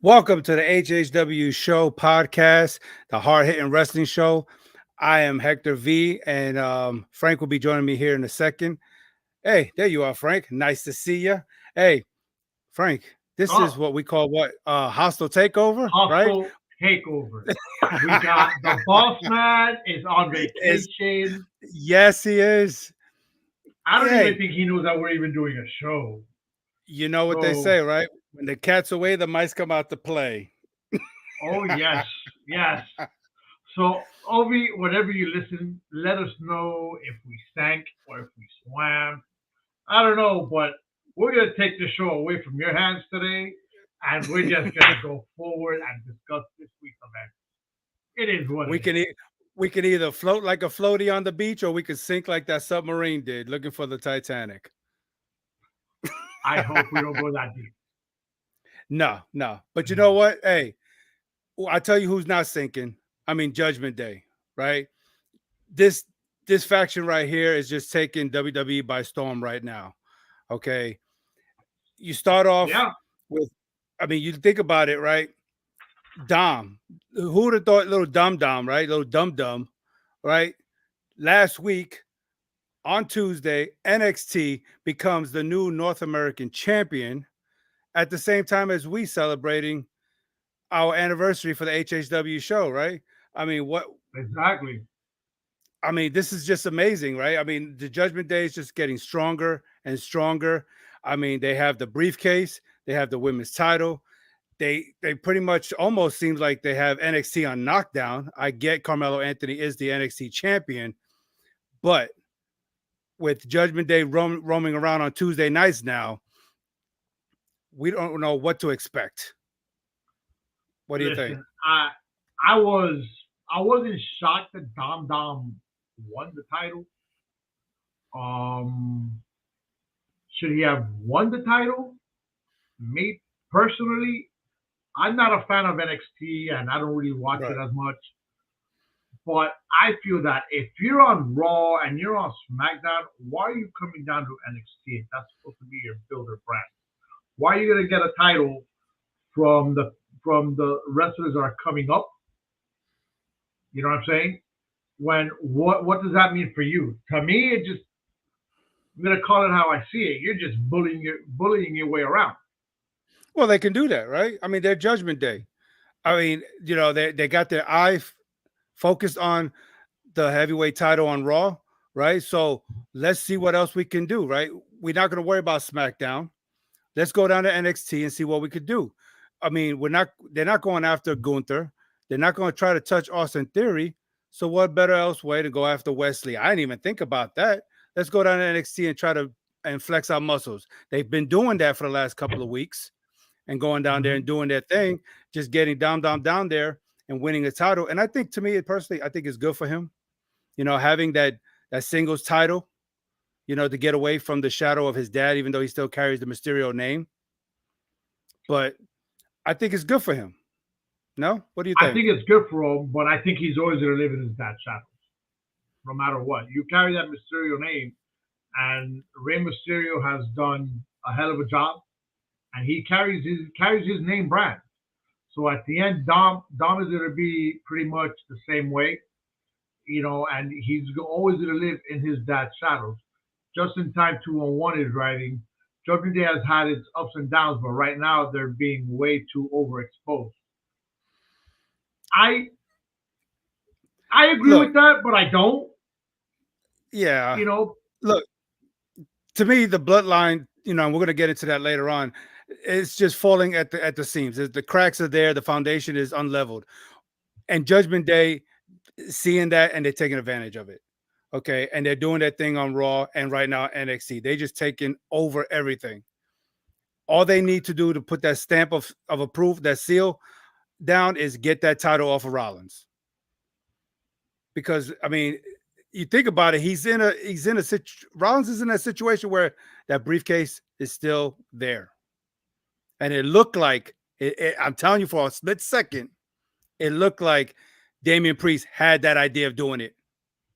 Welcome to the HHW Show podcast, the hard hitting wrestling show. I am Hector V, and Frank will be joining me here in a second. Hey, there you are, Frank. Nice to see you. Hey, Frank, this is Oh, what we call what hostile takeover, right? hostile takeover. We got the boss man is on is vacation. yes, he is. I don't even Hey, think he knows that we're even doing a show. you know what they So, say, right? When the cat's away, the mice come out to play. oh yes, yes. So, Ovi, whatever you listen, let us know if we sank or if we swam. I don't know, but we're gonna take the show away from your hands today, and we're just gonna go forward and discuss this week's event. It is what it we is. can e- we can either float like a floaty on the beach, or we can sink like that submarine did, looking for the Titanic. I hope we don't go that deep. No, no. But you know No. what? Hey, I tell you who's not sinking. I mean, Judgment Day, right? This this faction right here is just taking WWE by storm right now. Okay. You start off Yeah. with, I mean, you think about it, right? Dom. Who would have thought little Dum Dum, right? Little Dum Dum, right? Last week on Tuesday, NXT becomes the new North American champion at the same time as we celebrating our anniversary for the HHW show, right? I mean, what Exactly. I mean, this is just amazing, right? I mean, the Judgment Day is just getting stronger and stronger. I mean, they have the briefcase, they have the women's title. They pretty much almost seems like they have NXT on knockdown. I get Carmelo Anthony is the NXT champion, but with Judgment Day roaming around on Tuesday nights now, we don't know what to expect. What do you think? Listen, I wasn't shocked that Dom Dom won the title. Um, should he have won the title? Me personally, I'm not a fan of NXT and I don't really watch it Right. as much. But I feel that if you're on Raw and you're on SmackDown, why are you coming down to NXT if that's supposed to be your builder brand? Why are you gonna get a title from the wrestlers that are coming up? You know what I'm saying? When what does that mean for you? To me, it just I'm gonna call it how I see it. You're just bullying your way around. Well, they can do that, right? I mean, they're Judgment Day. I mean, they got their focused on the heavyweight title on Raw, right? So let's see what else we can do, right? We're not going to worry about SmackDown. Let's go down to NXT and see what we could do. I mean, they're not going after Gunther. They're not going to try to touch Austin Theory. So what better else way to go after Wesley? I didn't even think about that. Let's go down to NXT and try to and flex our muscles. They've been doing that for the last couple of weeks and going down there and Mm-hmm. doing their thing, just getting down there and winning a title. And I think to me personally, I think it's good for him, having that singles title, to get away from the shadow of his dad, even though he still carries the Mysterio name. But I think it's good for him. No? What do you I think? think it's good for him, but I think he's always gonna live in his dad's shadows, no matter what. You carry that Mysterio name, and Rey Mysterio has done a hell of a job, and he carries his name brand. So at the end, Dom is gonna be pretty much the same way, and he's always gonna live in his dad's shadows. Just in time 201 is writing. Judgment Day has had its ups and downs, but right now they're being way too overexposed. I I agree Look, with that, but I don't. yeah. You know, Look, to me, the bloodline, and we're gonna get into that later on, it's just falling at the seams. The cracks are there, the foundation is unleveled. And Judgment Day seeing that and they're taking advantage of it. Okay. And they're doing that thing on Raw and right now NXT. They just taking over everything. All they need to do to put that stamp of approval, that seal down is get that title off of Rollins. Because I mean, you think about it, Rollins is in that situation where that briefcase is still there. And it looked like I'm telling you for a split second, it looked like Damian Priest had that idea of doing it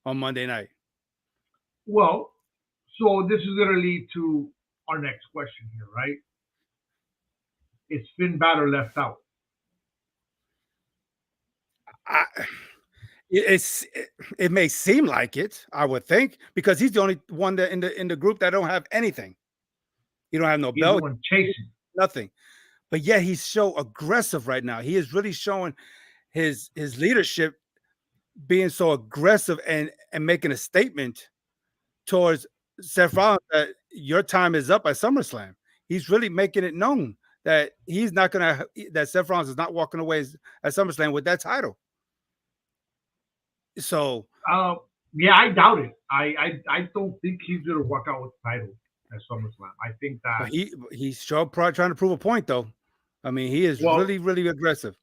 on Monday night. well, so this is going to lead to our next question here, right? Is Finn Balor left out? I, it may seem like it, I would think, because he's the only one that in the group that don't have anything. He don't have no He's the belt, one chasing. nothing. But yet he's so aggressive right now. He is really showing his leadership, being so aggressive and making a statement towards Seth Rollins that your time is up at SummerSlam. He's really making it known that he's not gonna that Seth Rollins is not walking away at SummerSlam with that title. So, Uh, yeah, I doubt it. I don't think he's gonna walk out with the title at SummerSlam. I think but that he's sure trying to prove a point though. I mean, he is well, really aggressive.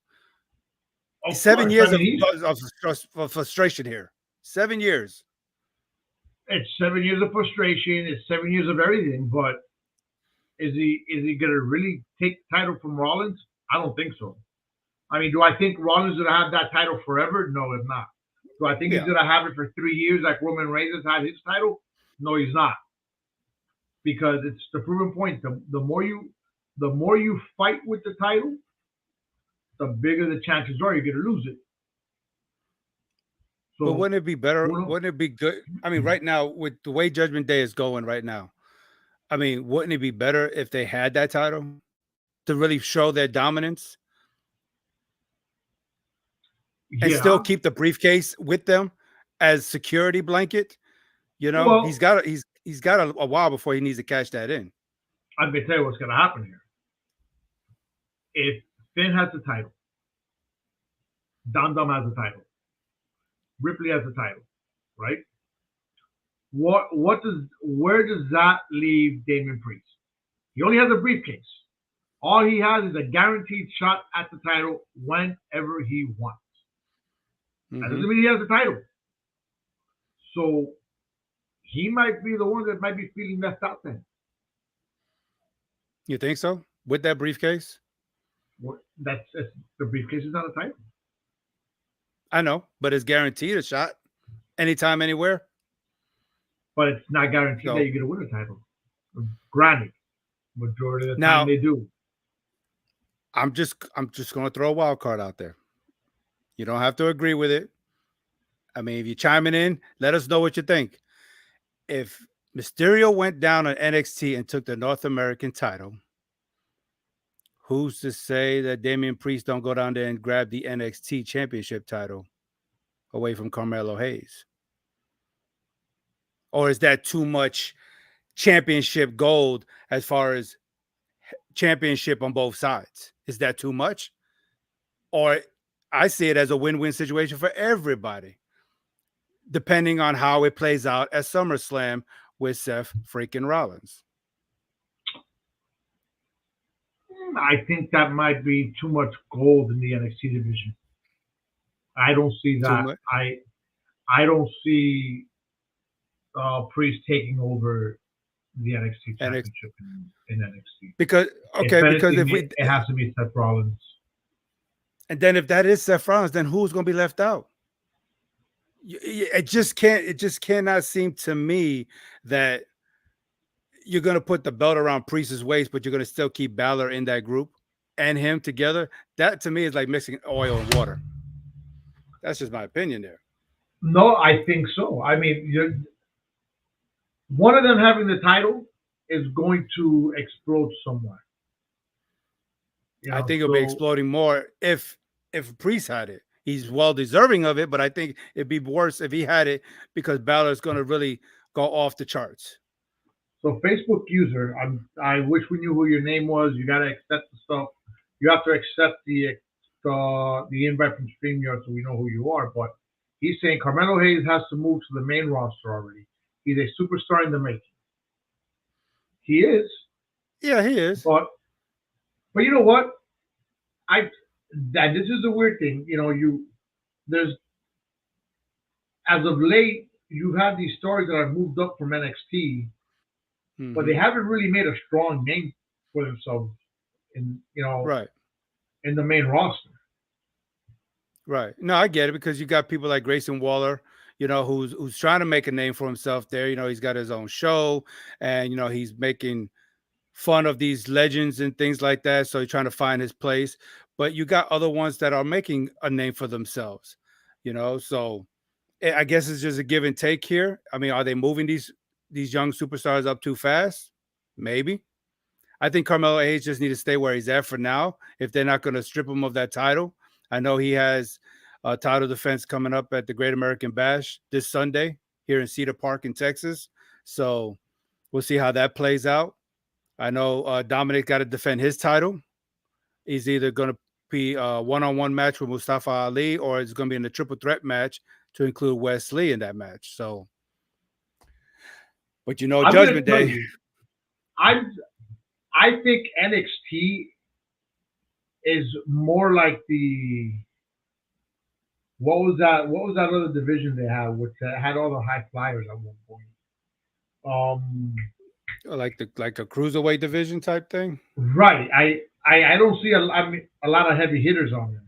of 7 course. I years mean, he's of frustration here. 7 years. it's 7 years of frustration. It's 7 years of everything. But is he gonna really take the title from Rollins? I don't think so. I mean, do I think Rollins is gonna have that title forever? No, it's not. Do I think he's Yeah. gonna have it for 3 years like Roman Reigns has had his title? No, he's not. Because it's the proven point. The more you fight with the title, the bigger the chances are you're gonna lose it. But So wouldn't it be better? who knows? Wouldn't it be good? I mean, right now, with the way Judgment Day is going right now, I mean, wouldn't it be better if they had that title to really show their dominance and still Yeah. keep the briefcase with them as security blanket? You know, Well, he's got a while before he needs to cash that in. I'm gonna tell you what's gonna happen here. If Finn has the title, Dom Dom has the title, Ripley has the title, right? Where does that leave Damon Priest? He only has a briefcase. All he has is a guaranteed shot at the title whenever he wants. That Hmm. doesn't mean he has the title. So he might be the one that might be feeling left out then. You think so? With that briefcase? That's the briefcase is not a title. I know, but it's guaranteed a shot anytime, anywhere. But it's not guaranteed that So you're going to win a title. Granted, majority of the time now they do. I'm just going to throw a wild card out there. You don't have to agree with it. I mean, if you're chiming in, let us know what you think. If Mysterio went down on NXT and took the North American title, who's to say that Damian Priest don't go down there and grab the NXT championship title away from Carmelo Hayes? Or is that too much championship gold as far as championship on both sides? Is that too much? Or I see it as a win-win situation for everybody, depending on how it plays out at SummerSlam with Seth freaking Rollins. I think that might be too much gold in the NXT division. I don't see Too that. much I don't see Priest taking over the NXT NXT championship in NXT. because If okay, because anything, if we it has to be Seth Rollins. and then if that is Seth Rollins, then who's going to be left out? It just can't. It just cannot seem to me that you're going to put the belt around Priest's waist, but you're going to still keep Balor in that group and him together. That to me is like mixing oil and water. That's just my opinion there. No, I think so. I mean, one of them having the title is going to explode somewhere. I think it'll be So exploding more if Priest had it. He's well deserving of it, but I think it'd be worse if he had it because Balor's going to really go off the charts. So Facebook user, I wish we knew who your name was. You gotta accept the stuff. You have to accept the invite from StreamYard so we know who you are. But he's saying Carmelo Hayes has to move to the main roster already. He's a superstar in the making. He is, Yeah, he is. but you know what? I that this is the weird thing. There's as of late you've had these stars that have moved up from NXT, but they Hmm. haven't really made a strong name for themselves in Right. in the main roster. Right. No, I get it because you got people like Grayson Waller, who's trying to make a name for himself there. He's got his own show and he's making fun of these legends and things like that. So he's trying to find his place. But you got other ones that are making a name for themselves. So I guess it's just a give and take here. I mean, are they moving these young superstars up too fast? Maybe. I think Carmelo Hayes just need to stay where he's at for now. If they're not going to strip him of that title, I know he has a title defense coming up at the Great American Bash this Sunday here in Cedar Park in Texas. So we'll see how that plays out. I know Dominic got to defend his title. He's either going to be a one-on-one match with Mustafa Ali, or it's going to be in a triple threat match to include Wesley in that match. So, but I'm gonna Judgment tell Day. you, I I think NXT is more like the what was that other division they had, which had all the high flyers at one point. Um, Like a cruiserweight division type thing. right. I don't see I mean, a lot of heavy hitters on there.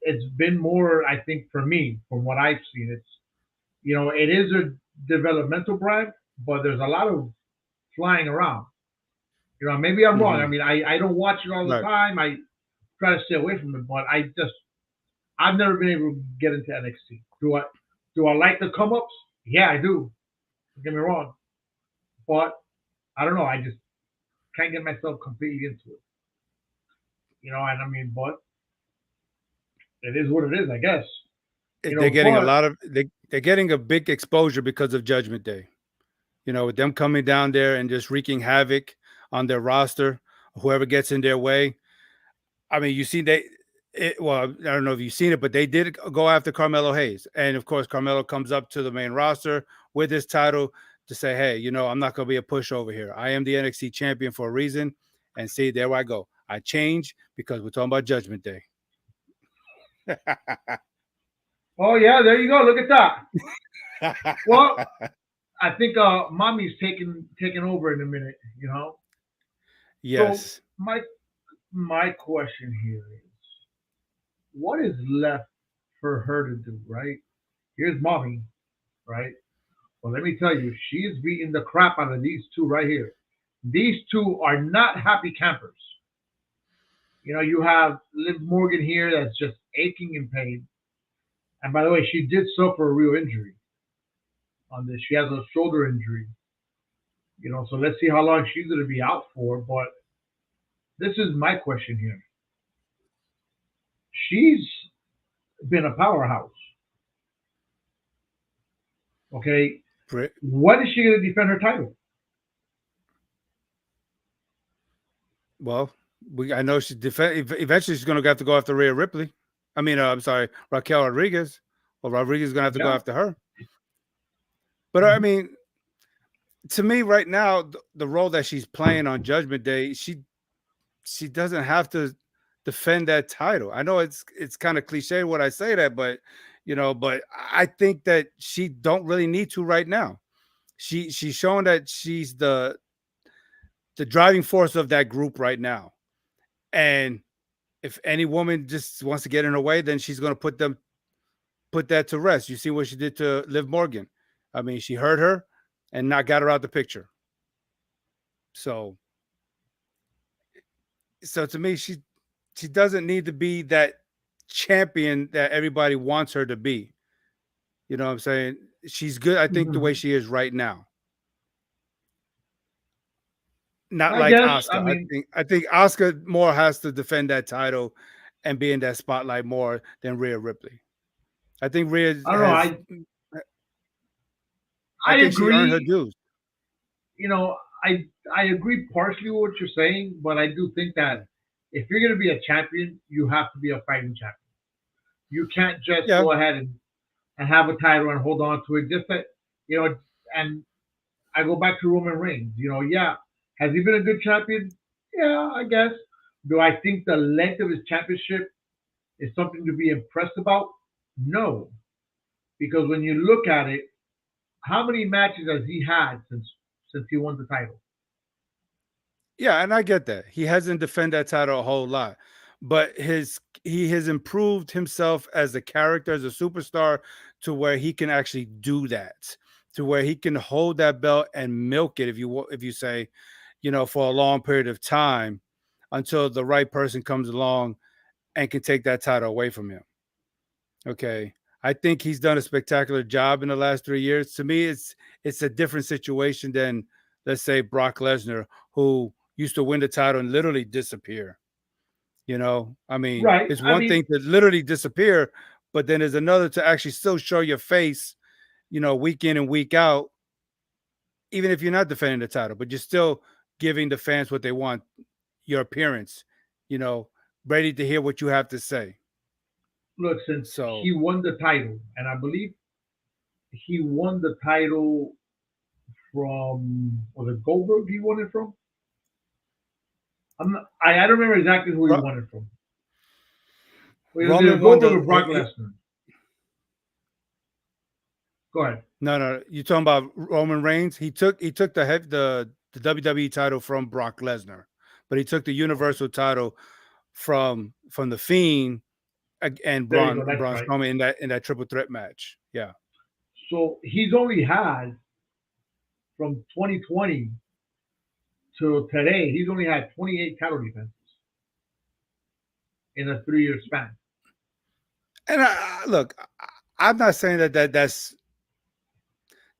It's been more, I think, for me, from what I've seen. It's, it is a developmental brand, but there's a lot of flying around. Maybe I'm wrong. I Hmm. mean, I don't watch it all the Right. time. I try to stay away from it, but I've never been able to get into NXT. Do I like the come ups? Yeah, I do. Don't get me wrong, but I don't know. I just can't get myself completely into it. And I mean, but it is what it is, I guess. They're getting a But lot of they're getting a big exposure because of Judgment Day. With them coming down there and just wreaking havoc on their roster, whoever gets in their way. I mean, you see well, I don't know if you've seen it, but they did go after Carmelo Hayes. And of course, Carmelo comes up to the main roster with his title to say, hey, I'm not going to be a pushover here. I am the NXT champion for a reason. And see, there I go. I change because we're talking about Judgment Day. oh yeah, there you go. Look at that. Well, I think mommy's taking over in a minute. So Yes. my question here is, what is left for her to do, right? Here's mommy, right? Well, let me tell you, she is beating the crap out of these two right here. These two are not happy campers. You have Liv Morgan here that's just aching in pain. And by the way, she did suffer a real injury on this. She has a shoulder injury. So let's see how long she's going to be out for. But this is my question here. She's been a powerhouse. Okay, when is she going to defend her title? Well, I know eventually she's going to have to go after Rhea Ripley. I mean, I'm sorry, Raquel Rodriguez. Well, Rodriguez is going to have to go Yeah. after her. But I Hmm. mean, to me, right now, the role that she's playing on Judgment Day, she doesn't have to defend that title. I know it's kind of cliche when I say that, but I think that she don't really need to right now. She's showing that she's the driving force of that group right now. And if any woman just wants to get in her way, then she's going to put that to rest. You see what she did to Liv Morgan. I mean, she hurt her and not got her out the picture. So to me, she doesn't need to be that champion that everybody wants her to be. You know what I'm saying? She's good, I think, the way Hmm. she is right now. Not I like guess. I Oscar. I mean, think I think Oscar more has to defend that title and be in that spotlight more than Rhea Ripley. I think Rhea I don't know. has. I I think she earned her agree. dues. You know, I agree partially with what you're saying, but I do think that Yeah. if you're going to be a champion, you have to be a fighting champion. You can't just Yeah. go ahead and have a title and hold on to it. Just that, you know, and I go back to Roman Reigns. Yeah, has he been a good champion? Yeah, I guess. Do I think the length of his championship is something to be impressed about? No, because when you look at it, how many matches has he had since he won the title? Yeah, and I get that. He hasn't defended that title a whole lot, but he has improved himself as a character, as a superstar, to where he can actually do that, to where he can hold that belt and milk it, if you say, for a long period of time, until the right person comes along and can take that title away from him. Okay. I think he's done a spectacular job in the last 3 years. To me, it's a different situation than, let's say, Brock Lesnar, who used to win the title and literally disappear. I mean, Right. it's I one mean, thing to literally disappear, but then there's another to actually still show your face, week in and week out, even if you're not defending the title, but you're still giving the fans what they want, your appearance, you know, ready to hear what you have to say. look, since So he won the title, and I believe he won the title from, was it Goldberg? He won it from. I don't remember exactly who he Ro- won it from. It was either Roman won Goldberg the or Brock Lesnar. Go ahead. no, no, you talking about Roman Reigns? He took the WWE title from Brock Lesnar, but he took the Okay, Universal title from the Fiend and there you go. Braun That's Braun right. Strowman in that triple threat match. Yeah. So he's only had from 2020 to today. He's only had 28 title defenses in a 3 year span. And look, I'm not saying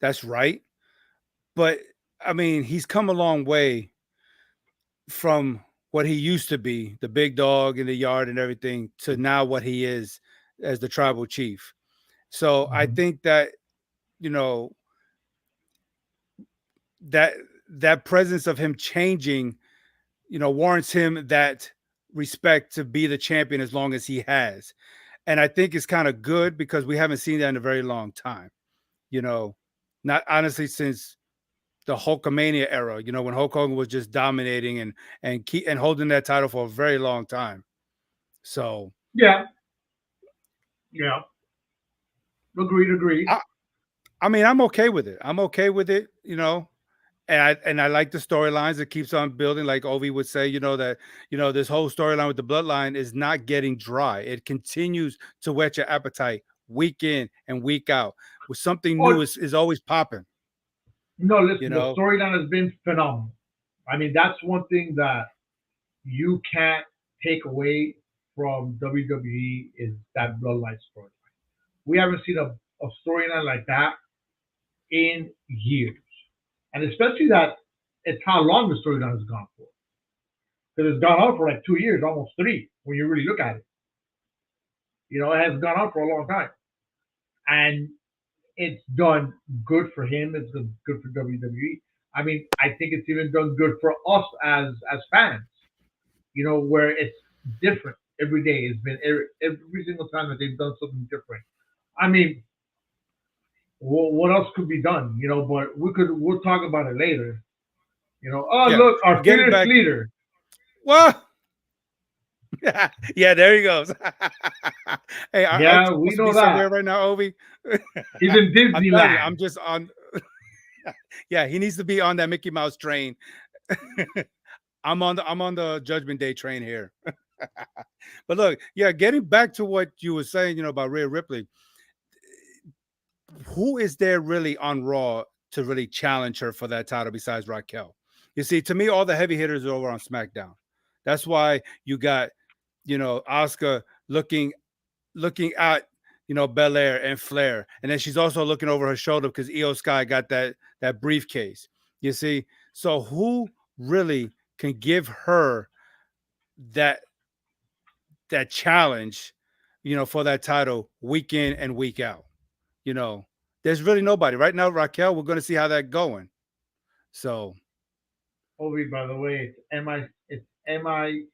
that's right, but I mean, he's come a long way from what he used to be, the big dog in the yard and everything, to now what he is as the tribal chief. So I Mm-hmm. think that, you know, that that presence of him changing, warrants him that respect to be the champion as long as he has. And I think it's kind of good because we haven't seen that in a very long time. You know, not honestly since the Hulkamania era, when Hulk Hogan was just dominating and holding that title for a very long time. So Yeah, yeah. Agreed, agreed. I, I mean, I'm okay with it. I'm okay with it, and I like the storylines. It keeps on building, like Ovi would say, that this whole storyline with the bloodline is not getting dry. It continues to whet your appetite week in and week out. With something new Oh, is always popping, no, you listen, the know. storyline has been phenomenal. I mean, that's one thing that you can't take away from WWE is that bloodline story. We haven't seen a storyline like that in years. And especially that it's how long the storyline has gone for. Because it's gone on for like 2 years, almost three, when you really look at it. It has gone on for a long time. And it's done good for him. It's done good for WWE. I mean, I think it's even done good for us as fans. Where it's different every day. It's been every single time that they've done something different. I mean, what else could be done? But we'll talk about it later. Oh Yeah, look, our getting fearless back. leader. Well, yeah, there he goes. Hey, aren't Yeah, you we supposed to be know somewhere that. right now, Ovi? He's in I'm telling you, I'm Disneyland. just on. Yeah, he needs to be on that Mickey Mouse train. I'm on the Judgment Day train here. But look, yeah, getting back to what you were saying, about Rhea Ripley, who is there really on Raw to really challenge her for that title besides Raquel? You see, to me, all the heavy hitters are over on SmackDown. That's why you got, Oscar looking at, Belair and Flair, and then she's also looking over her shoulder because Io Sky got that briefcase. You see, so who really can give her that that challenge, for that title week in and week out? You know, there's really nobody right now. Raquel, we're going to see how that going. So Ovi, by the way, it's Mickey.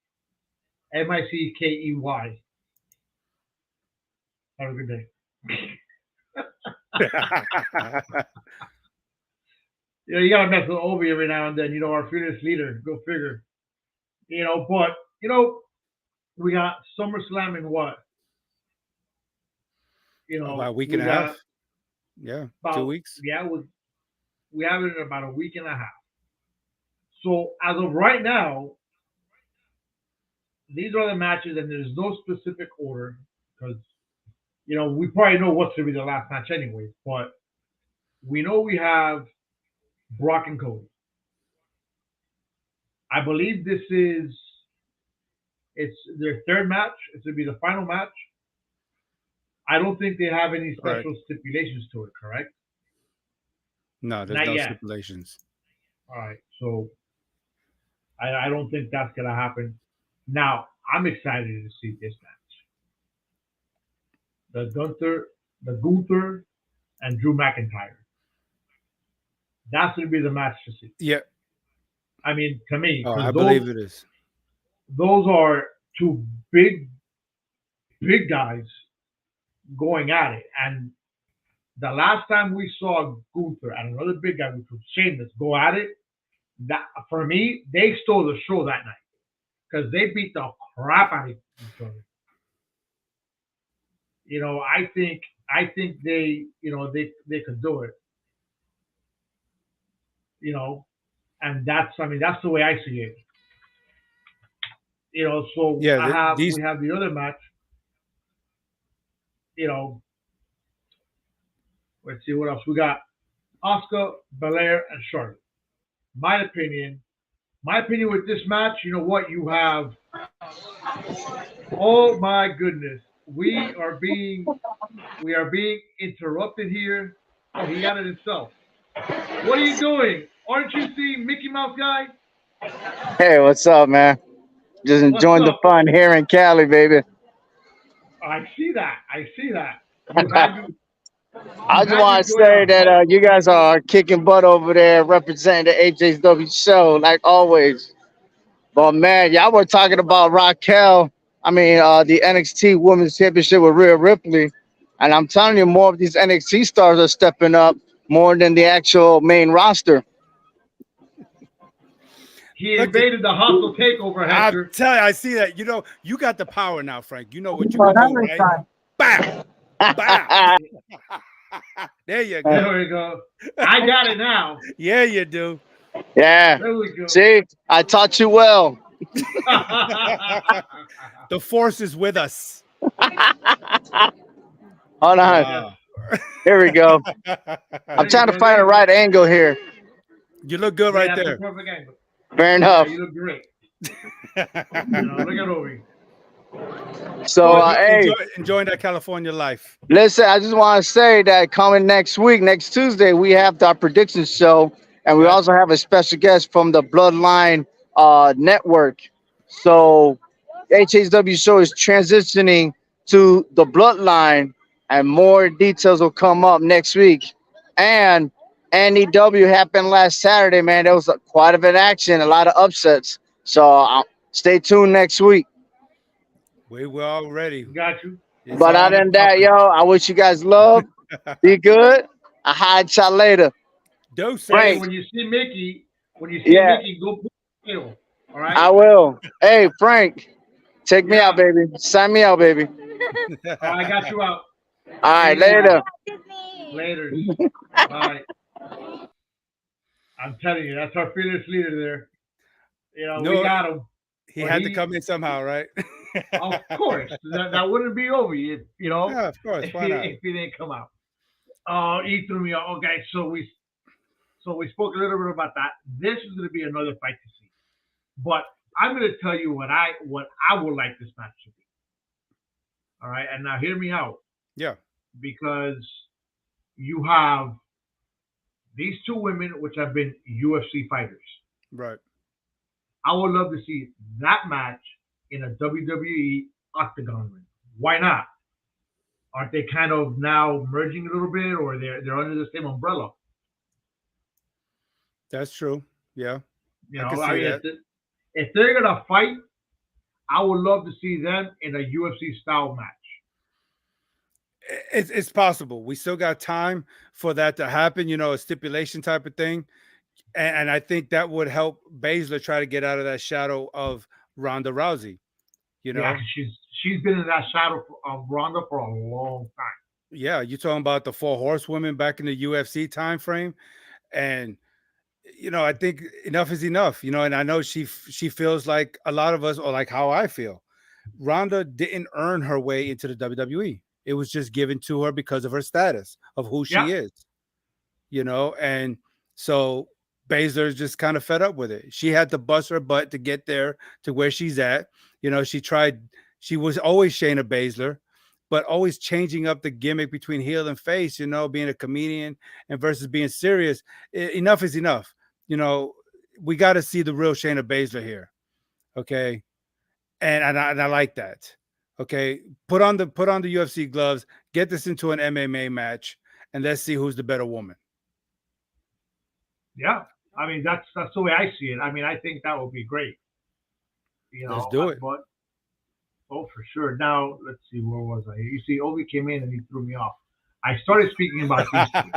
Have a good day. You gotta mess with Ovi every now and then. Our fearless leader. Go figure. But we got SummerSlam in what? about a week and We a got half. Yeah, two about, weeks. yeah, we have it in about a week and a half. So as of right now, these are the matches, and there's no specific order because we probably know what's gonna be the last match anyways. But we know we have Brock and Cody. I believe it's their third match. It's gonna be the final match. I don't think they have any Correct. special stipulations to it. Correct? No, there's Not no yet. stipulations. All right. So I don't think that's gonna happen. Now I'm excited to see this match. The Gunther and Drew McIntyre. That's gonna be the match to see. Yeah. I mean, to me, Oh, I because believe it is. those are two big guys going at it. And the last time we saw Gunther and another big guy, which was Sheamus, go at it, that for me, they stole the show that night because they beat the crap out of each other. I think they could do it. You know, and that's the way I see it. So Yeah, we these. have the other match. You know, let's see what else we got. Oscar, Belair, and Charlotte. My opinion, my opinion with this match, you know what? You have, oh my goodness, we are being interrupted here. Oh, he got it himself. What are you doing? Aren't you seeing Mickey Mouse guy? Hey, what's up, man? Just What's enjoying the up? fun here in Cali, baby. I see that. I see that. You had to you I just had to want to join say our that house. you guys are kicking butt over there, representing the HHW show, like always. But man, y'all were talking about Raquel. I mean, the NXT Women's Championship with Rhea Ripley, and I'm telling you, more of these NXT stars are stepping up more than the actual main roster. He Look at. invaded the hostile takeover, I'm Hector. telling you, I see that. You got the power now, Frank. You know what you could do, right? Bow, bow. There you go. There we go. I got it now. Yeah, you do. Yeah. There we go. See, I taught you well. The force is with us. Hold on. Yes. Wow. Here we go. I'm There you trying to go. There find the you go. right angle here. You look good right Yeah, that's the there. perfect angle. Fair Yeah, enough. you look great. Look at over. So, So hey, Enjoying that California life. listen, I just want to say that coming next week, next Tuesday, we have our predictions show, and we Got also have a special guest from the Bloodline Network. So, HHW show is transitioning to the Bloodline, and more details will come up next week. And NEW happened last Saturday, man. There was quite of an action, a lot of upsets. So, stay tuned next week. we were all ready. got you. It's But on other and than that, popping. yo, I wish you guys love. Be good. I'll hide y'all later. Hey, Frank, Doses. when you see yeah, Mickey, go put tail. All right. I will. Hey, Frank, take me out, Yeah. baby. Sign me out, baby. I got you out. All right, Take it easy. later. Later. Bye. I'm telling you, that's our fearless leader there. We No, got him. he But had to come in somehow, right? of course, that wouldn't be over if Yeah, of course. Why not? if he didn't come out. Oh, he threw me off. Okay, so we spoke a little bit about that. This is going to be another fight to see, but I'm going to tell you what I would like this match to be. All right, and now hear me out Yeah, because you have these two women which have been UFC fighters. right. I would love to see that match in a WWE octagon ring. Why not? Aren't they kind of now merging a little bit, or they're under the same umbrella? That's true. Yeah, I can I see mean, that. if they're gonna fight, I would love to see them in a UFC style match. It's possible. We still got time for that to happen. A stipulation type of thing, and I think that would help Baszler try to get out of that shadow of Ronda Rousey. You Yeah, know, she's been in that shadow of Ronda for a long time. yeah, you're talking about the four horsewomen back in the UFC time frame, and I think enough is enough. And I know she feels like a lot of us, or like how I feel. Ronda didn't earn her way into the WWE. It was just given to her because of her status of who Yeah, she is. And so Baszler's just kind of fed up with it. She had to bust her butt to get there to where she's at. She tried. She was always Shayna Baszler, but always changing up the gimmick between heel and face, being a comedian and versus being serious. Enough is enough. You know, we got to see the real Shayna Baszler here. Okay. And I like that. Okay. Put on the UFC gloves, get this into an MMA match, and let's see who's the better woman. Yeah, I mean that's the way I see it. I mean, I think that would be great. Let's do it. But oh, for sure. Now let's see, where was I? You see, Obi came in and he threw me off. I started speaking about these three.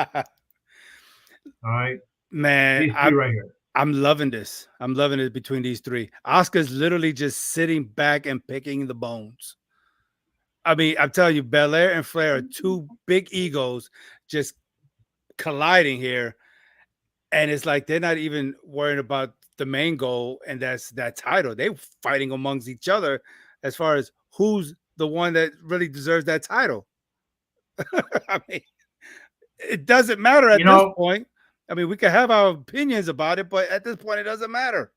All right, Man, these three right here. I'm loving this. I'm loving it between these three. Oscar's literally just sitting back and picking the bones. I mean, I'm telling you, Belair and Flair are two big egos just colliding here. And it's like they're not even worrying about the main goal, and that's that title. They're fighting amongst each other as far as who's the one that really deserves that title. I mean, it doesn't matter at this point. I mean, we can have our opinions about it, but at this point, it doesn't matter.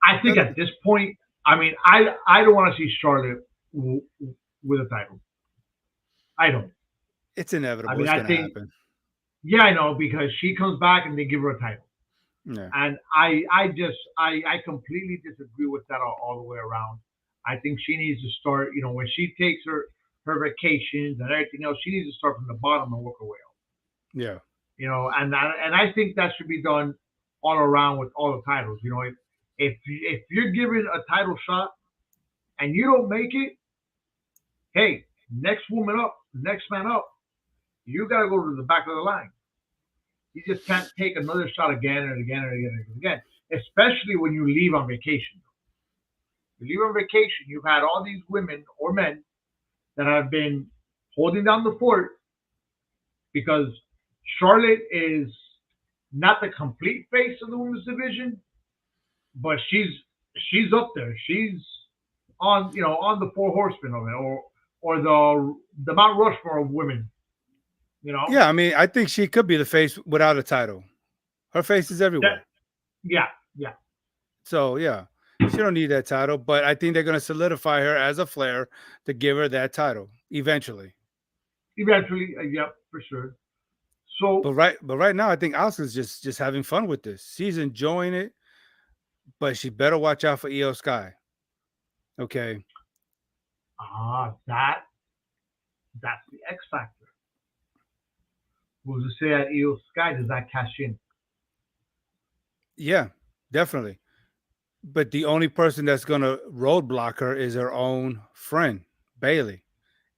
I think at this point, I mean, I don't want to see Charlotte with a title. I don't. It's inevitable. I mean, it's going to happen. Yeah, I know, because she comes back and they give her a title. Yeah. And I completely disagree with that all the way around. I think she needs to start, when she takes her vacations and everything else, she needs to start from the bottom and work her way up. Yeah. And I think that should be done all around with all the titles. If you're given a title shot and you don't make it, hey, next woman up, next man up, you got to go to the back of the line. You just can't take another shot again and again and again and again, especially when you leave on vacation. You leave on vacation, you've had all these women or men that have been holding down the fort, because Charlotte is not the complete face of the women's division, but she's up there. She's on the four horsemen of it, or the Mount Rushmore of women. Yeah, I mean, I think she could be the face without a title. Her face is everywhere. Yeah. So yeah, she don't need that title, but I think they're going to solidify her as a Flair to give her that title eventually. Eventually, yeah, for sure. So, but right now, I think Asuka's just having fun with this. She's enjoying it, but she better watch out for Io Sky. Okay. That's the X factor. Who's to say that Io Sky does that cash in? Yeah, definitely. But the only person that's going to roadblock her is her own friend, Bailey.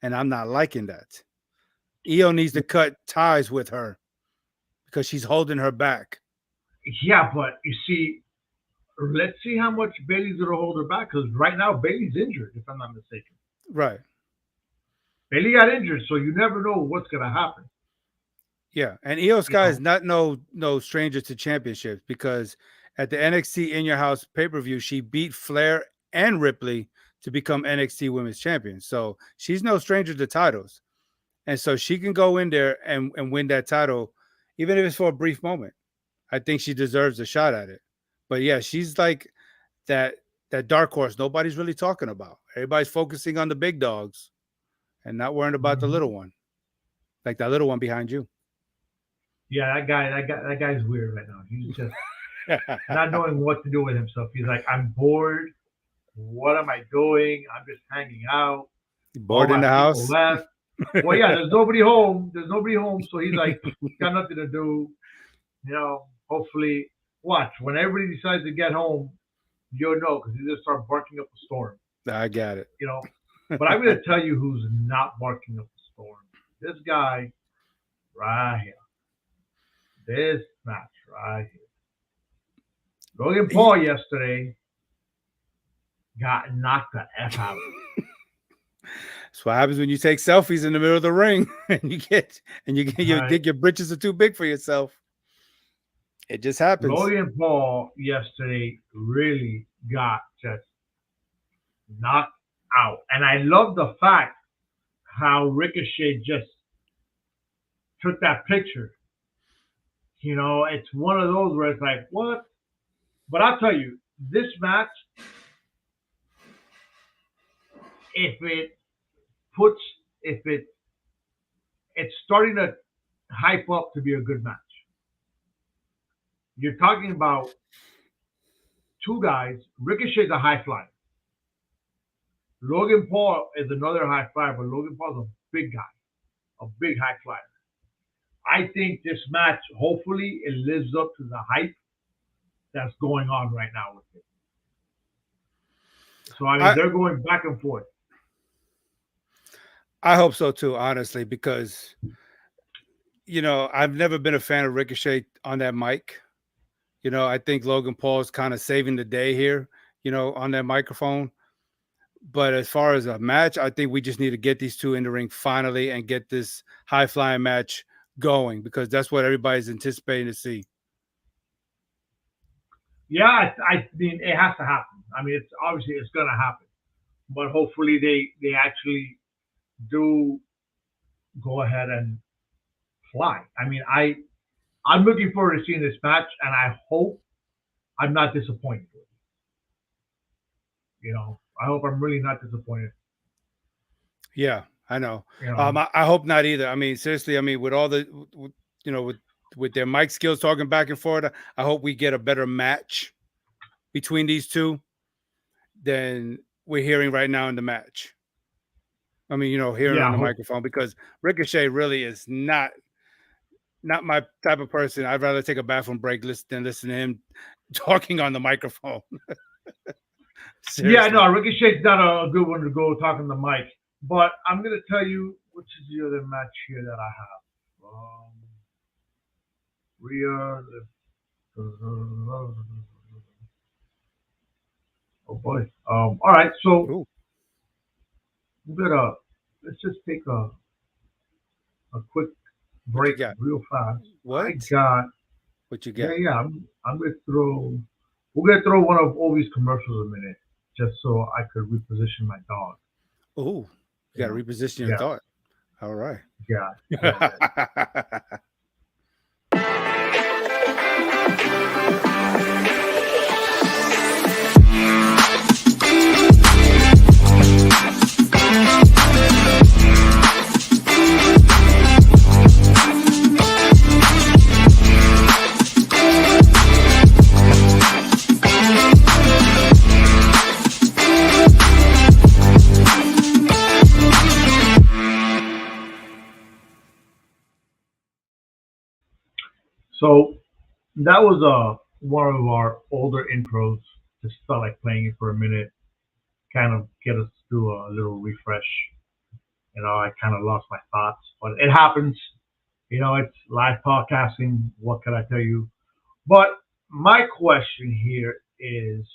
And I'm not liking that. Io needs to cut ties with her because she's holding her back. Yeah, but you see, let's see how much Bailey's going to hold her back, because right now Bailey's injured, if I'm not mistaken. Right. Bailey got injured, so you never know what's going to happen. Yeah, and Io Sky is not no stranger to championships, because at the NXT In Your House pay-per-view, she beat Flair and Ripley to become NXT Women's Champion. So she's no stranger to titles. And so she can go in there and win that title, even if it's for a brief moment. I think she deserves a shot at it. But yeah, she's like that dark horse nobody's really talking about. Everybody's focusing on the big dogs and not worrying about the little one. Like that little one behind you. Yeah, that guy's weird right now. He's just not knowing what to do with himself. He's like, I'm bored. What am I doing? I'm just hanging out. Bored in the house. Left. Well, yeah, there's nobody home. So he's like, got nothing to do. Hopefully, watch. When everybody decides to get home, you'll know, because he's just start barking up a storm. I got it. But I'm going to tell you who's not barking up a storm. This guy right here. This match right here. Logan Paul yesterday got knocked the F out. That's what happens when you take selfies in the middle of the ring and you think your britches are too big for yourself. It just happens. Logan Paul yesterday really got just knocked out. And I love the fact how Ricochet just took that picture. It's one of those where it's like, what? But I'll tell you, this match, if it puts if it's starting to hype up to be a good match. You're talking about two guys. Ricochet's a high flyer. Logan Paul is another high flyer, but Logan Paul's a big guy, a big high flyer. I think this match, hopefully, it lives up to the hype that's going on right now with it. So I mean, I they're going back and forth. I hope so too, honestly, because I've never been a fan of Ricochet on that mic. I think Logan Paul is kind of saving the day here, on that microphone. But as far as a match, I think we just need to get these two in the ring finally and get this high flying match going because that's what everybody's anticipating to see. Yeah, I mean, it has to happen. I mean, it's obviously it's going to happen, but hopefully they actually do go ahead and fly. I mean, I'm looking forward to seeing this match, and I hope I'm not disappointed. I hope I'm really not disappointed. Yeah, I know. You know, I hope not either. I mean, seriously, I mean, with all the, with their mic skills talking back and forth, I hope we get a better match between these two than we're hearing right now in the match. I mean, hearing on yeah, the hope, microphone because Ricochet really is not my type of person. I'd rather take a bathroom break than listen to him talking on the microphone. yeah, Seriously. no, Ricochet's not a good one to go talking to Mike, but I'm gonna tell you which is the other match here that I have. Rhea. Oh boy. All right, so Ooh, we're gonna let's just take a quick what you break got? real fast. I What? got What you yeah got? yeah. I'm gonna throw we're gonna throw one of Obi's commercials a minute just so I could reposition my dog. Ooh, you You got to know. reposition your Yeah thought. All right. yeah yeah. So that was one of our older intros. Just felt like playing it for a minute, kind of get us through a little refresh. I kind of lost my thoughts, but it happens. It's live podcasting. What can I tell you? But my question here is,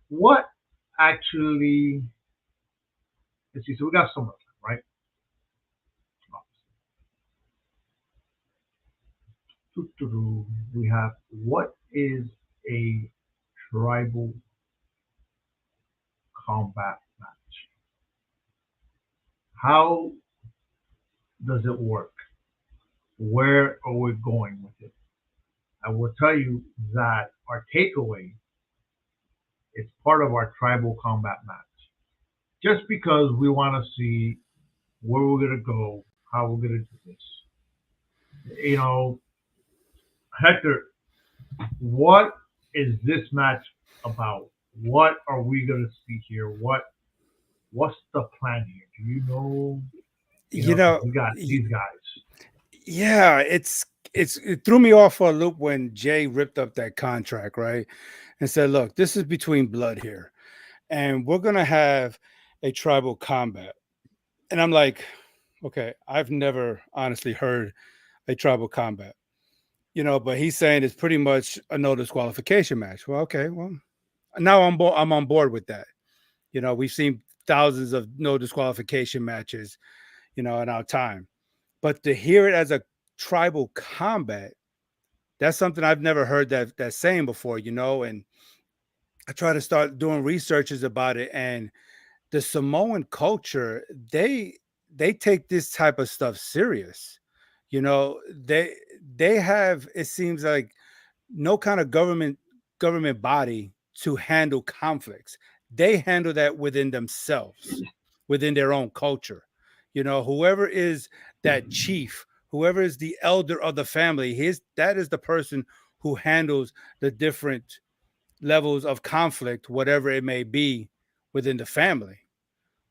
what actually? Let's see. So we got some of them, right? We have what is a tribal combat match? How does it work? Where are we going with it? I will tell you that our takeaway is part of our tribal combat match. Just because we want to see where we're going to go, how we're going to do this. You know, Hector, what is this match about? What are we going to see here? What's the plan here? Do you know? You Because know, we got y- these guys. yeah, it threw me off for a loop when Jay ripped up that contract, right? And said, "Look, this is between blood here, and we're gonna have a tribal combat." And I'm like, "Okay, I've never honestly heard a tribal combat, but he's saying it's pretty much a no disqualification match." Well, okay, well, now I'm on board with that. We've seen thousands of no disqualification matches, in our time. But to hear it as a tribal combat, that's something I've never heard that saying before. And I try to start doing researches about it. And the Samoan culture, they take this type of stuff serious. They have, it seems like, no kind of government body to handle conflicts. They handle that within themselves, within their own culture. Whoever is that chief, whoever is the elder of the family, that is the person who handles the different levels of conflict, whatever it may be within the family.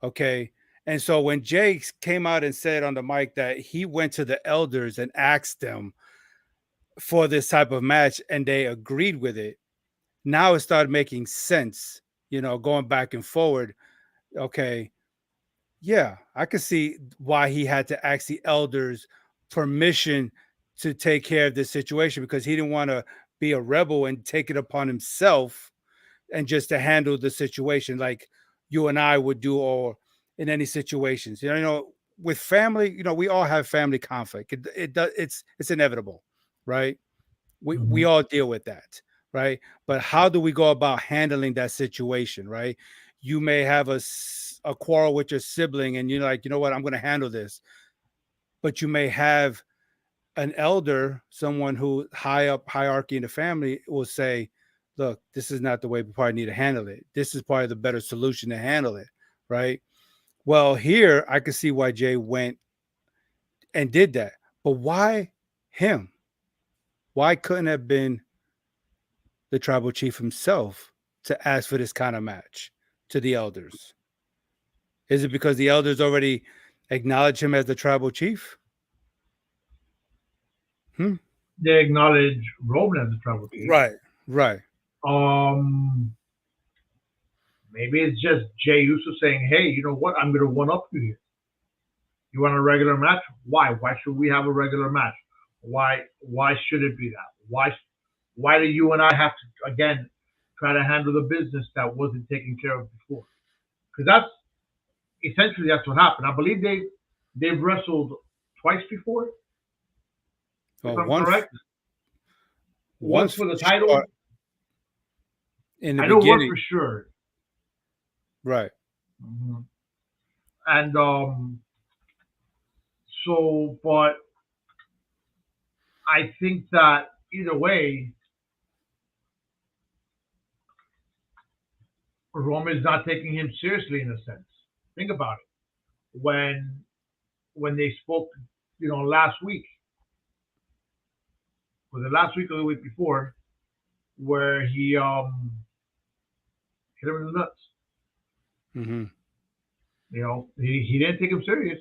Okay. And so when Jake came out and said on the mic that he went to the elders and asked them for this type of match and they agreed with it, now it started making sense, going back and forward. Okay. Yeah, I could see why he had to ask the elders permission to take care of this situation, because he didn't want to be a rebel and take it upon himself and just to handle the situation like you and I would do, or in any situations. With family, we all have family conflict. It's inevitable, right? We Mhm. all deal with that, right? But how do we go about handling that situation, right? You may have a quarrel with your sibling and you're like, you know what, I'm going to handle this. But you may have an elder, someone who high up hierarchy in the family will say, look, this is not the way we probably need to handle it. This is probably the better solution to handle it, right? Well, here I can see why Jay went and did that. But why him? Why couldn't have been the tribal chief himself to ask for this kind of match to the elders? Is it because the elders already acknowledge him as the tribal chief? Hmm? They acknowledge Roman as the tribal chief. Right, right. Um, Maybe it's just Jay Uso saying, "Hey, you know what? I'm going to one up you here. You want a regular match? Why? Why should we have a regular match? Why should it be that? Why do you and I have to again try to handle the business that wasn't taken care of before? Because that's what happened. I believe they've wrestled twice before, if Well, I'm correct. Once once for for the sure title. in the I know one beginning, for sure. right? Mhm. And so, but I think that either way, Roman's not taking him seriously in a sense. Think about it. When they spoke, last week, was it last week or the week before, where he hit him in the nuts. Mm-hmm. He didn't take him serious.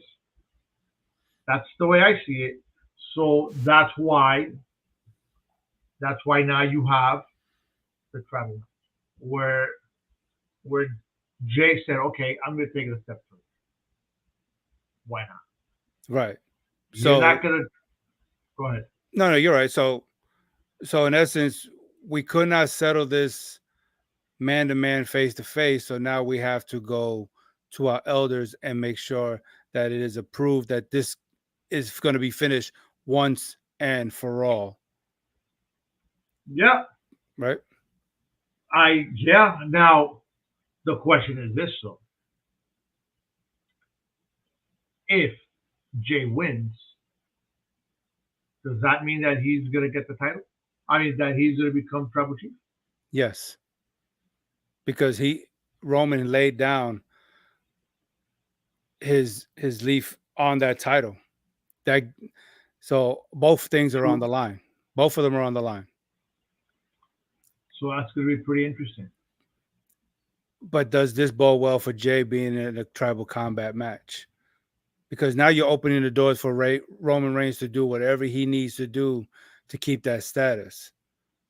That's the way I see it. So that's why now you have the travel match where Jay said, "Okay, I'm going to take it a step further. Why not? Right. You're not So going to go ahead." no, you're right. So in essence, we could not settle this man to man, face to face. So now we have to go to our elders and make sure that it is approved that this is going to be finished once and for all. Yeah, Right. yeah. Now the question is this though: if Jay wins, does that mean that he's going to get the title? I mean, that he's going to become tribal chief? Yes. Because Roman laid down his leaf on that title. That so both things are on So, the line. Both of them are on the line. so that's going to be pretty interesting. But does this bode well for Jay being in a tribal combat match? Because now you're opening the doors for Roman Reigns to do whatever he needs to do to keep that status.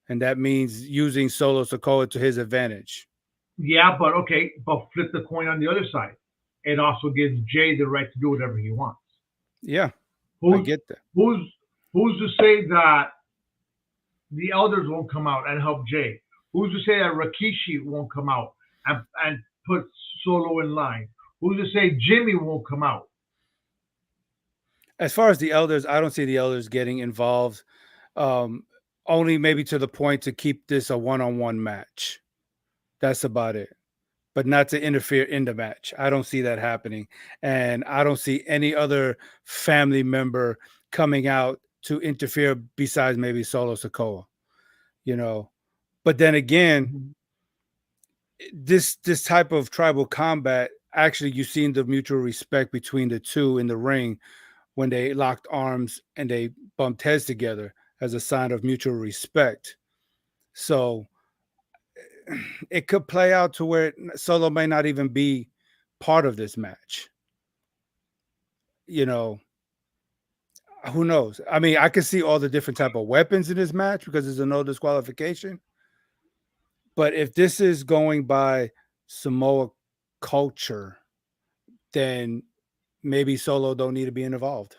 And that means using Solo Sikoa to his advantage. Yeah, but okay, but flip the coin on the other side. It also gives Jay the right to do whatever he wants. Yeah, I Who's get that. who's who's to say that the elders won't come out and help Jay? Who's to say that Rikishi won't come out and put Solo in line? Who's to say Jimmy won't come out? As far as the elders, I don't see the elders getting involved. Um, Only maybe to the point to keep this a one-on-one match. That's about it. But not to interfere in the match. I don't see that happening. And I don't see any other family member coming out to interfere besides maybe Solo Sikoa, you know. But then again, Mhm. this type of tribal combat actually you've seen the mutual respect between the two in the ring when they locked arms and they bumped heads together as a sign of mutual respect. So it could play out to where Solo may not even be part of this match. You know, who knows? I mean, I can see all the different type of weapons in this match because there's a no disqualification. But if this is going by Samoa culture, then maybe Solo don't need to be involved.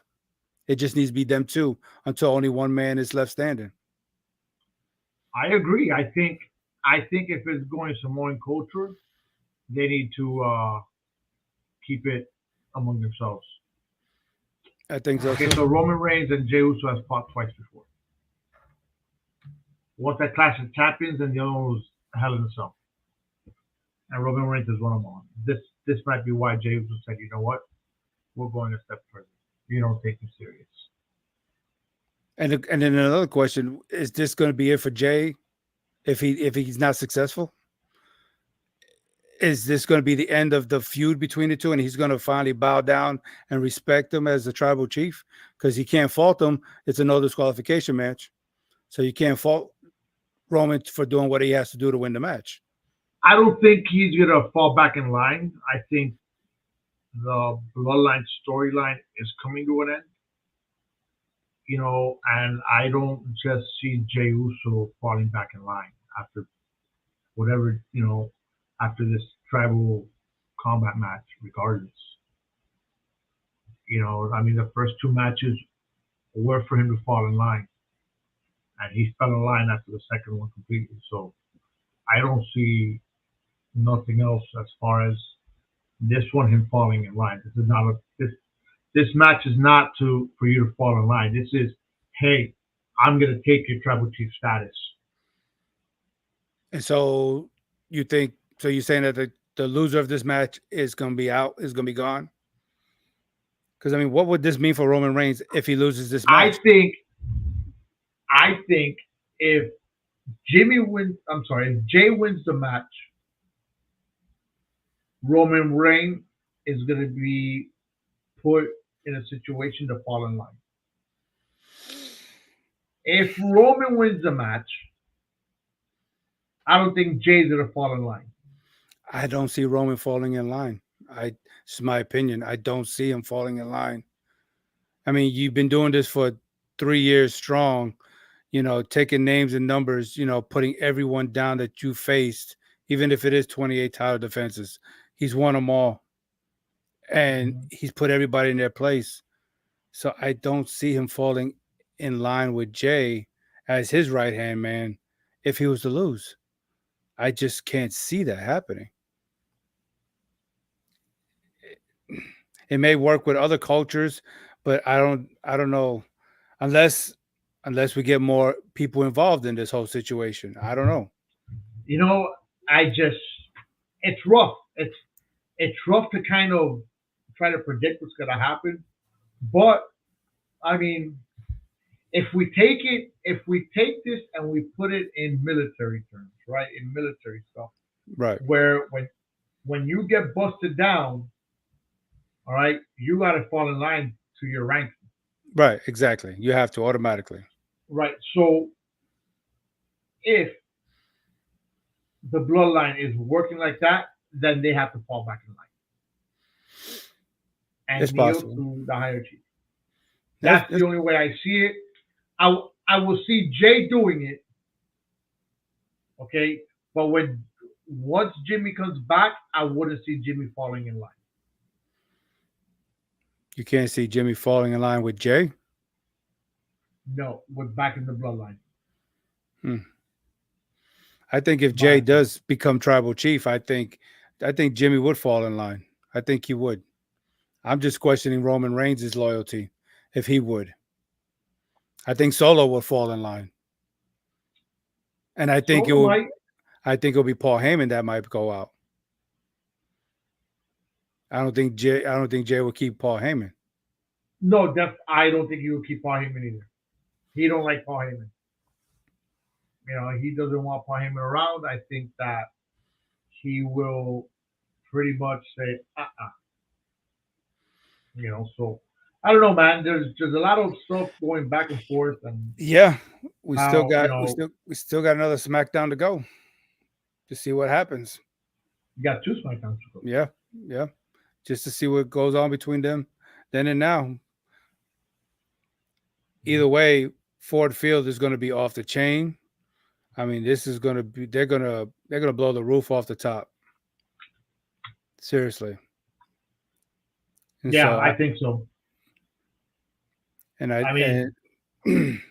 It just needs to be them two until only one man is left standing. I agree. I think if it's going Samoan culture, they need to keep it among themselves. I think so Okay, too. so Roman Reigns and Jey Uso has fought twice before. Once at Clash of Champions, and the other one was Hell in a Cell. And Roman Reigns is one of them. This might be why Jey Uso said, you know what, we're going a step further. You don't take me serious. And then another question: is this going to be it for Jay if he's not successful? Is this going to be the end of the feud between the two, and he's going to finally bow down and respect him as the tribal chief? Because he can't fault him; it's a no disqualification match, so you can't fault Roman for doing what he has to do to win the match. I don't think he's gonna fall back in line. I think the Bloodline storyline is coming to an end. And I don't just see Jey Uso falling back in line after whatever, after this tribal combat match, regardless. I mean, the first two matches were for him to fall in line, and he fell in line after the second one completely. So I don't see nothing else as far as this one, him falling in line. This is not this match is not for you to fall in line. This is, hey, I'm gonna take your tribal chief status. And so you think so? You're saying that the loser of this match is going to be out, is going to be gone? Because I mean, what would this mean for Roman Reigns if he loses this I match? think I think if if Jay wins the match, Roman Reigns is gonna be put in a situation to fall in line. If Roman wins the match, I don't think Jay's gonna fall in line. I don't see Roman falling in line. It's my opinion. I don't see him falling in line. I mean, you've been doing this for 3 years strong, taking names and numbers, putting everyone down that you faced, even if it is 28 title defenses. He's won them all. And Mhm. he's put everybody in their place. So I don't see him falling in line with Jay as his right hand man if he was to lose. I just can't see that happening. It may work with other cultures, but I don't know unless we get more people involved in this whole situation. I don't know. You know, I just it's rough. It's rough to kind of try to predict what's gonna happen. But I mean, if we take this and we put it in military terms, right? In military stuff, Right. where when you get busted down, all right, you gotta fall in line to your rank. Right, exactly. You have to automatically. Right. So if the bloodline is working like that, then they have to fall back in line It's and kneel possible. to the higher chief. That's, That's that's the only way I see it. I will see Jay doing it, okay? But once Jimmy comes back, I wouldn't see Jimmy falling in line. you can't see Jimmy falling in line with Jay. No, we're back in the bloodline. Hmm. I think if My Jay opinion. does become tribal chief, I think Jimmy would fall in line. I think he would. I'm just questioning Roman Reigns' loyalty if he would. I think Solo will fall in line. And Solo might. I think it'll be Paul Heyman that might go out. I don't think Jay will keep Paul Heyman. No, I don't think he will keep Paul Heyman either. He don't like Paul Heyman. He doesn't want Paul Heyman around. I think that he will pretty much say, So I don't know, man. There's a lot of stuff going back and forth, and Yeah, we still how got we still got another SmackDown to go to see what happens. you got two SmackDowns to go. Yeah, yeah, just to see what goes on between them then and now. Either way, Ford Field is going to be off the chain. I mean, this is going to be they're going to blow the roof off the top. Seriously. And Yeah, so I think so. I I and mean,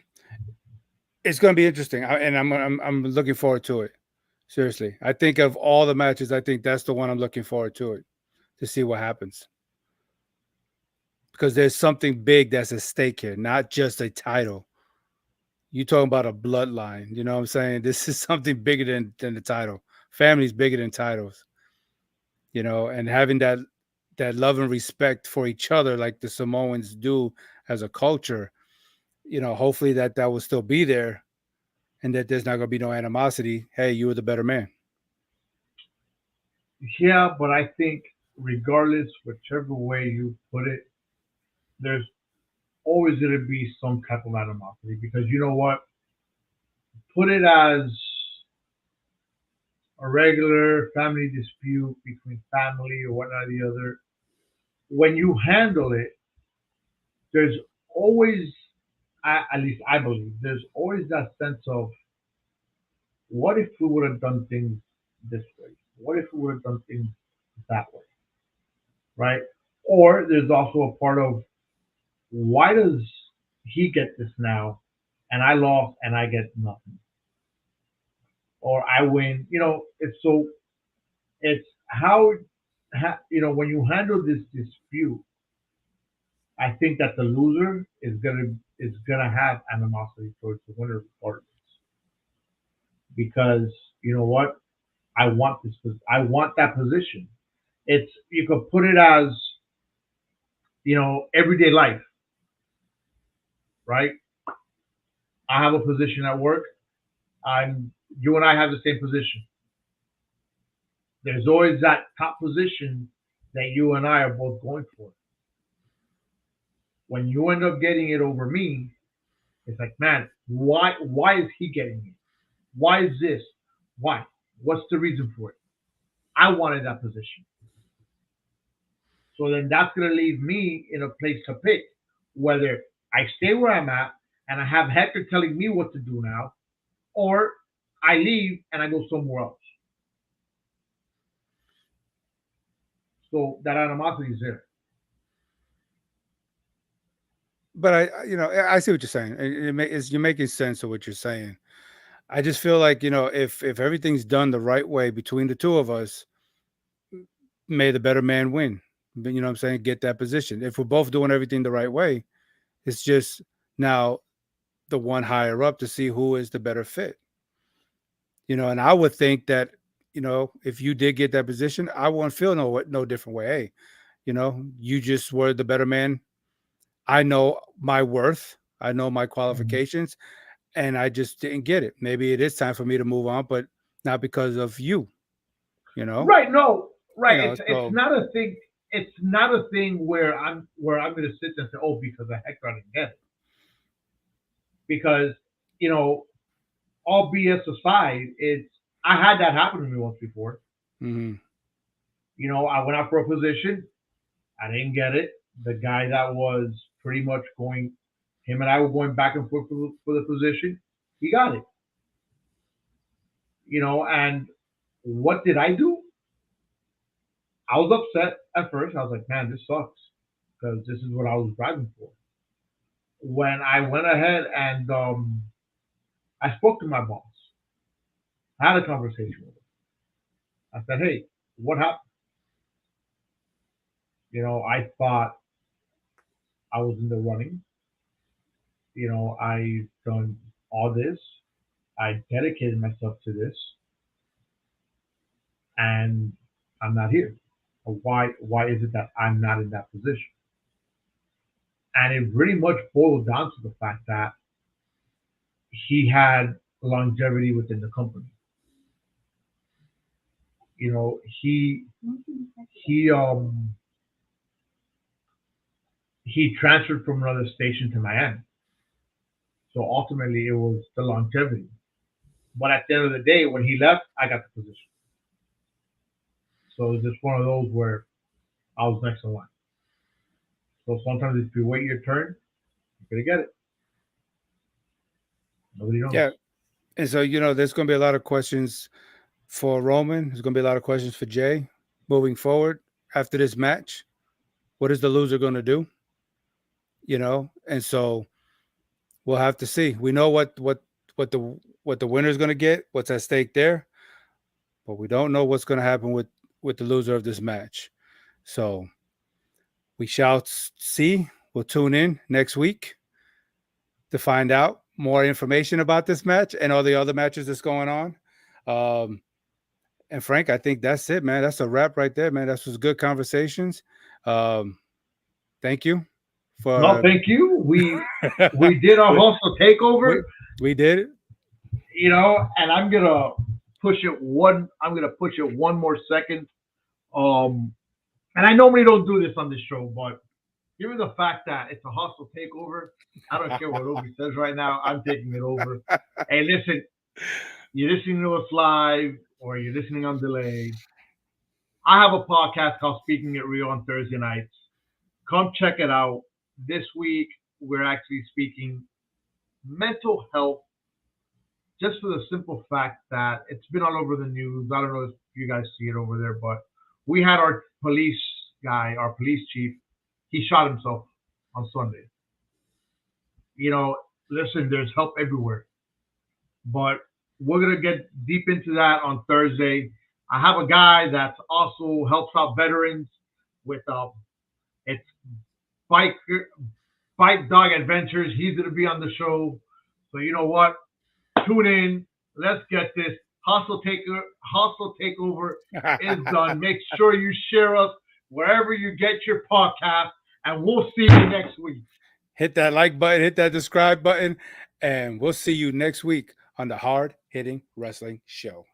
it's going to be interesting. I'm looking forward to it. Seriously. I think of all the matches, I think that's the one I'm looking forward to it to see what happens. Because there's something big that's at stake here, not just a title. You talking about a bloodline, you know what I'm saying? This is something bigger than the title. Family's bigger than titles, and having that love and respect for each other like the Samoans do as a culture, hopefully that will still be there and that there's not going to be no animosity. Hey, you were the better man. yeah, but I think regardless, whichever way you put it, there's always going to be some type of animosity because you know what? Put it as a regular family dispute between family or whatnot or the other. When you handle it, there's always, at least I believe, there's always that sense of what if we would have done things this way? What if we would have done things that way? Right? Or there's also a part of why does he get this now and I lost and I get nothing? Or I win. It's when you handle this dispute, I think that the loser is gonna have animosity towards the winner regardless. Because you know what? I want that position. It's you could put it as, everyday life, right? I have a position at work. I'm You and I have the same position. There's always that top position that you and I are both going for. When you end up getting it over me, it's like, man, why is he getting it? Why is this? Why? What's the reason for it? I wanted that position. So then that's gonna leave me in a place to pick whether I stay where I'm at and I have Hector telling me what to do now, or I leave and I go somewhere else. So that animosity is there. But I see what you're saying. You're making sense of what you're saying. I just feel like, if everything's done the right way between the two of us, may the better man win. But you know what I'm saying? Get that position. If we're both doing everything the right way, it's just now the one higher up to see who is the better fit. And I would think that, if you did get that position, I wouldn't feel no different way. Hey, you just were the better man. I know my worth. I know my Mhm. qualifications, and I just didn't get it. Maybe it is time for me to move on, but not because of you, you know? Right? No. Right. It's So not a thing. It's not a thing where I'm going to sit there and say, oh, because the heck I didn't get it. Because you know, all BS aside, it's I had that happen to me once before. mhm. I went out for a position. I didn't get it. The guy that was pretty much going, him and I were going back and forth for the position. He got it. And what did I do? I was upset at first. I was like, man, this sucks because this is what I was driving for. When I went ahead and I spoke to my boss, I had a conversation with him. I said, hey, what happened? I thought I was in the running. I've done all this. I dedicated myself to this, and I'm not here. Why is it that I'm not in that position? And it pretty much boiled down to the fact that he had longevity within the company. You know, he he transferred from another station to Miami. So ultimately, it was the longevity. But at the end of the day, when he left, I got the position. So it was just one of those where I was next in line. So sometimes if you wait your turn, you're gonna get it. Nobody knows. Yeah. And so, there's going to be a lot of questions for Roman. There's going to be a lot of questions for Jay moving forward after this match. What is the loser going to do? And so we'll have to see. We know what the winner is going to get, what's at stake there, but we don't know what's going to happen with the loser of this match. So we shall see. We'll tune in next week to find out more information about this match and all the other matches that's going on. And Frank, I think that's it, man. That's a wrap right there, man. That's was good conversations. Thank you for. No, thank you. We did our hustle takeover. We did it. You know, and I'm gonna push it one. I'm gonna push it one more second. And I normally don't do this on this show, but given the fact that it's a hostile takeover, I don't care what Obi says right now. I'm taking it over. Hey, listen, you're listening to us live or you're listening on delay. I have a podcast called Speaking It Real on Thursday nights. Come check it out. This week, we're actually speaking mental health, just for the simple fact that it's been all over the news. I don't know if you guys see it over there, but we had our police guy, our police chief, he shot himself on Sunday. You know, listen, there's help everywhere. But we're going to get deep into that on Thursday. I have a guy that also helps out veterans with it's bike dog adventures. He's going to be on the show. So you know what? Tune in. Let's get this. Hostile Takeover is done. Make sure you share us wherever you get your podcast, and we'll see you next week. Hit that like button, hit that subscribe button, and we'll see you next week on the Hard Hitting Wrestling Show.